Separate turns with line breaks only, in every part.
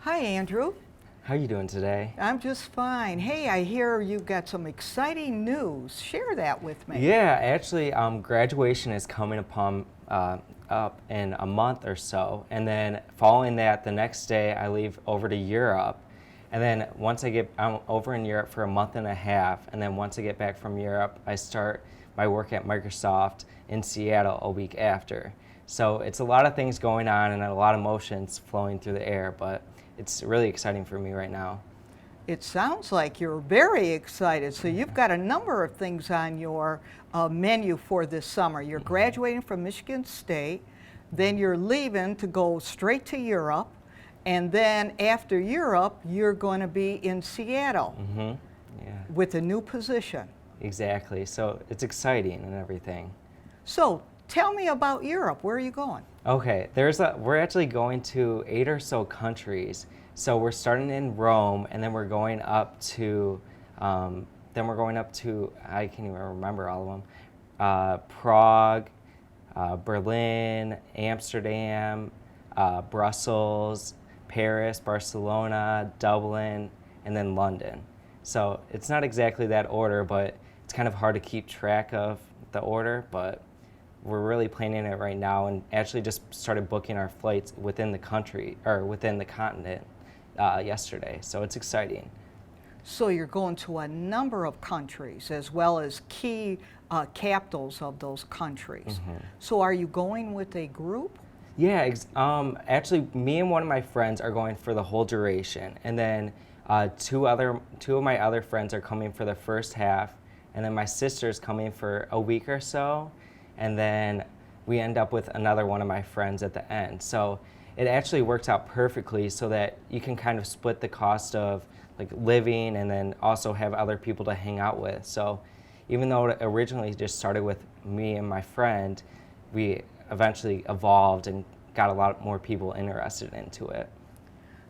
Hi, Andrew.
How are you doing today?
I'm just fine. Hey, I hear you've got some exciting news. Share that with me.
Yeah, actually, graduation is coming up in a month or so, and then following that, the next day I leave over to Europe, and then I'm over in Europe for a month and a half, and then once I get back from Europe, I start my work at Microsoft in Seattle a week after. So it's a lot of things going on and a lot of emotions flowing through the air, but it's really exciting for me right now.
It sounds like you're very excited. So you've got a number of things on your menu for this summer. You're graduating from Michigan State, then you're leaving to go straight to Europe, and then after Europe, you're going to be in Seattle
Yeah,
with a new position.
exactly. So it's exciting and everything.
So tell me about Europe. Where are you going?
Okay, we're actually going to 8 or so countries. So we're starting in Rome, and then we're going up to, I can't even remember all of them, Prague, Berlin, Amsterdam, Brussels, Paris, Barcelona, Dublin, and then London. So it's not exactly that order, but it's kind of hard to keep track of the order, but we're really planning it right now and actually just started booking our flights within the country or within the continent yesterday. So it's exciting.
So you're going to a number of countries as well as key capitals of those countries. So are you going with a group?
Yeah, actually, me and one of my friends are going for the whole duration, and then two of my other friends are coming for the first half, and then my sister's coming for a week or so, and then we end up with another one of my friends at the end. So it actually works out perfectly so that you can kind of split the cost of like living and then also have other people to hang out with. So even though it originally just started with me and my friend, we eventually evolved and got a lot more people interested into it.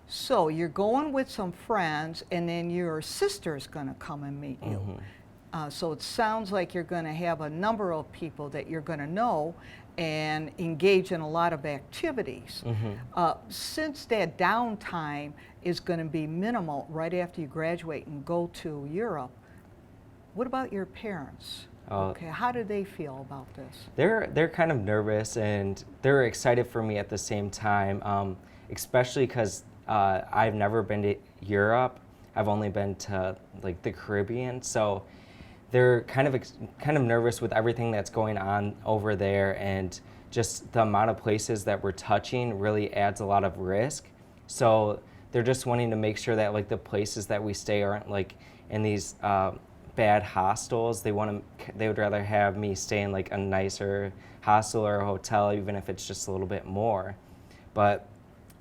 So you're going with some friends, and then your sister's going to come and meet you. So it sounds like you're going to have a number of people that you're going to know and engage in a lot of activities. Since that downtime is going to be minimal right after you graduate and go to Europe, what about your parents? Okay, how do they feel about this?
They're kind of nervous and they're excited for me at the same time, especially because I've never been to Europe. I've only been to like the Caribbean, so they're kind of nervous with everything that's going on over there, and just the amount of places that we're touching really adds a lot of risk. So they're just wanting to make sure that like the places that we stay aren't like in these bad hostels. They would rather have me stay in like a nicer hostel or a hotel, even if it's just a little bit more. But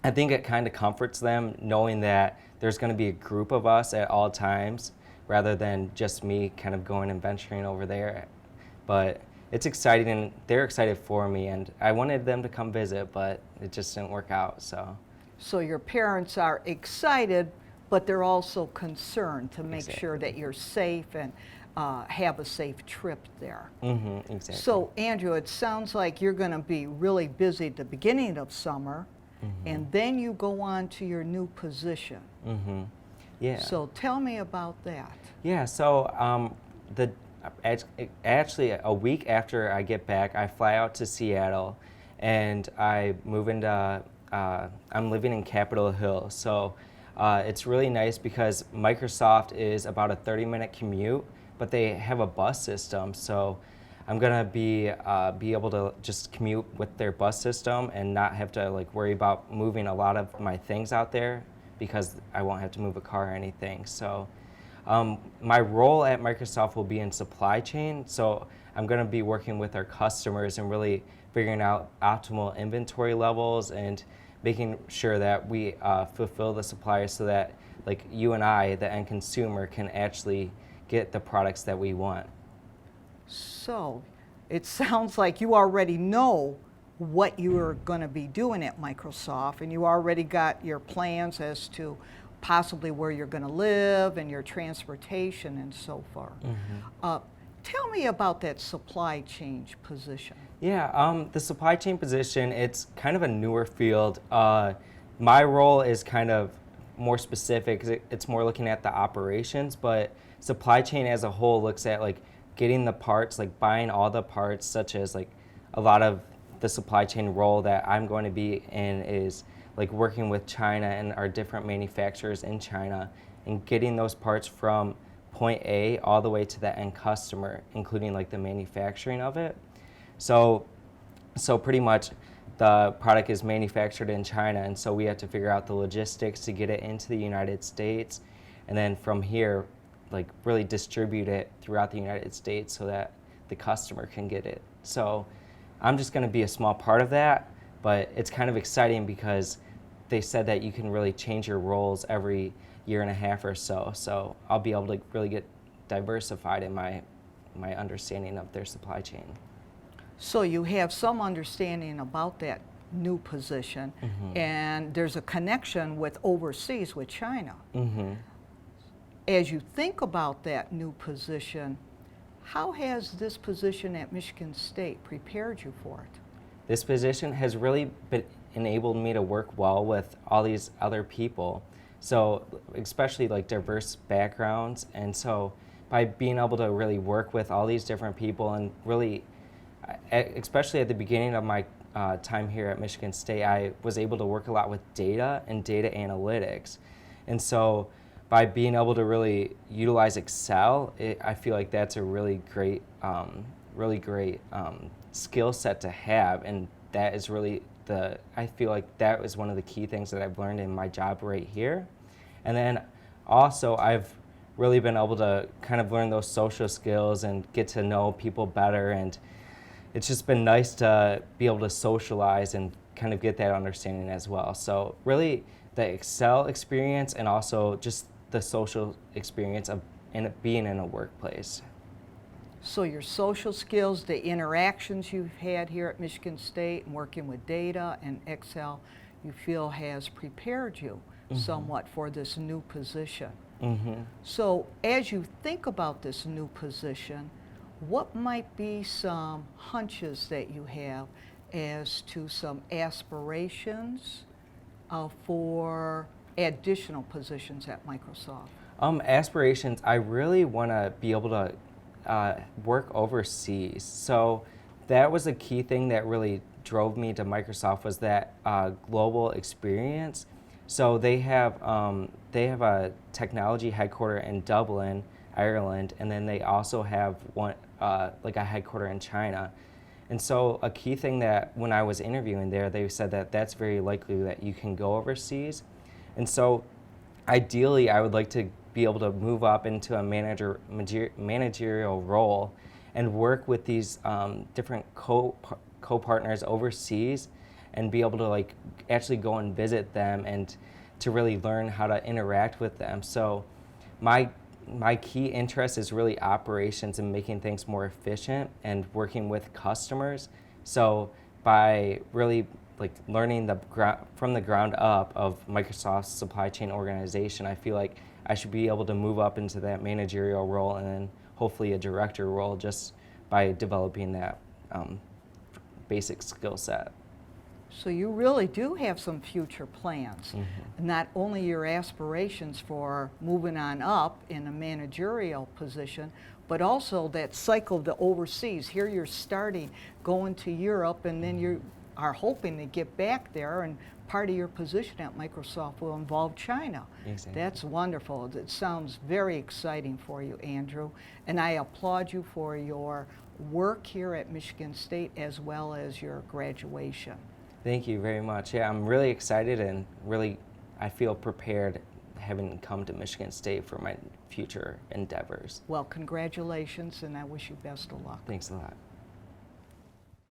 I think it kind of comforts them knowing that there's going to be a group of us at all times, rather than just me kind of going and venturing over there. But it's exciting, and they're excited for me, and I wanted them to come visit, but it just didn't work out.
So your parents are excited, but they're also concerned to make sure that you're safe and have a safe trip there.
Exactly.
So Andrew, it sounds like you're going to be really busy at the beginning of summer, and then you go on to your new position.
Yeah.
So tell me about that.
Yeah, so actually a week after I get back, I fly out to Seattle, and I move into, I'm living in Capitol Hill. So it's really nice because Microsoft is about a 30-minute commute, but they have a bus system. So I'm gonna be able to just commute with their bus system and not have to like worry about moving a lot of my things out there, because I won't have to move a car or anything. So my role at Microsoft will be in supply chain. So I'm going to be working with our customers and really figuring out optimal inventory levels and making sure that we fulfill the suppliers so that like you and I, the end consumer, can actually get the products that we want.
So it sounds like you already know what you are going to be doing at Microsoft, and you already got your plans as to possibly where you're going to live and your transportation and so forth. Tell me about that supply chain position.
Yeah, the supply chain position, it's kind of a newer field. My role is kind of more specific. 'Cause it's more looking at the operations, but supply chain as a whole looks at like getting the parts, like buying all the parts, such as like a lot of the supply chain role that I'm going to be in is like working with China and our different manufacturers in China and getting those parts from point A all the way to the end customer, including like the manufacturing of it. So pretty much the product is manufactured in China, and so we have to figure out the logistics to get it into the United States, and then from here, like really distribute it throughout the United States so that the customer can get it. So I'm just going to be a small part of that, but it's kind of exciting because they said that you can really change your roles every year and a half or so. So I'll be able to really get diversified in my understanding of their supply chain.
So you have some understanding about that new position, and there's a connection with overseas with China. As you think about that new position, how has this position at Michigan State prepared you for it?
This position has really enabled me to work well with all these other people. So especially like diverse backgrounds. And so by being able to really work with all these different people and really, especially at the beginning of my time here at Michigan State, I was able to work a lot with data and data analytics. And so by being able to really utilize Excel, I feel like that's a really great skill set to have, and that is really I feel like that is one of the key things that I've learned in my job right here. And then also I've really been able to kind of learn those social skills and get to know people better, and it's just been nice to be able to socialize and kind of get that understanding as well. So really the Excel experience and also just the social experience of being in a workplace.
So your social skills, the interactions you've had here at Michigan State and working with data and Excel, you feel has prepared you somewhat for this new position. So as you think about this new position, what might be some hunches that you have as to some aspirations for additional positions at Microsoft?
Aspirations, I really want to be able to work overseas. So that was a key thing that really drove me to Microsoft, was that global experience. So they have a technology headquarter in Dublin, Ireland, and then they also have one like a headquarter in China. And so a key thing that when I was interviewing there, they said that that's very likely that you can go overseas. And so ideally, I would like to be able to move up into a managerial role and work with these different co-partners overseas and be able to like actually go and visit them and to really learn how to interact with them. So my key interest is really operations and making things more efficient and working with customers. So by really like learning from the ground up of Microsoft's supply chain organization, I feel like I should be able to move up into that managerial role and then hopefully a director role just by developing that basic skill set.
So you really do have some future plans. Not only your aspirations for moving on up in a managerial position, but also that cycle to overseas. Here you're starting, going to Europe, and then you are hoping to get back there, and part of your position at Microsoft will involve China.
Exactly.
That's wonderful. It sounds very exciting for you, Andrew. And I applaud you for your work here at Michigan State as well as your graduation.
Thank you very much. Yeah, I'm really excited and really I feel prepared having come to Michigan State for my future endeavors.
Well, congratulations, and I wish you best of luck.
Thanks a lot.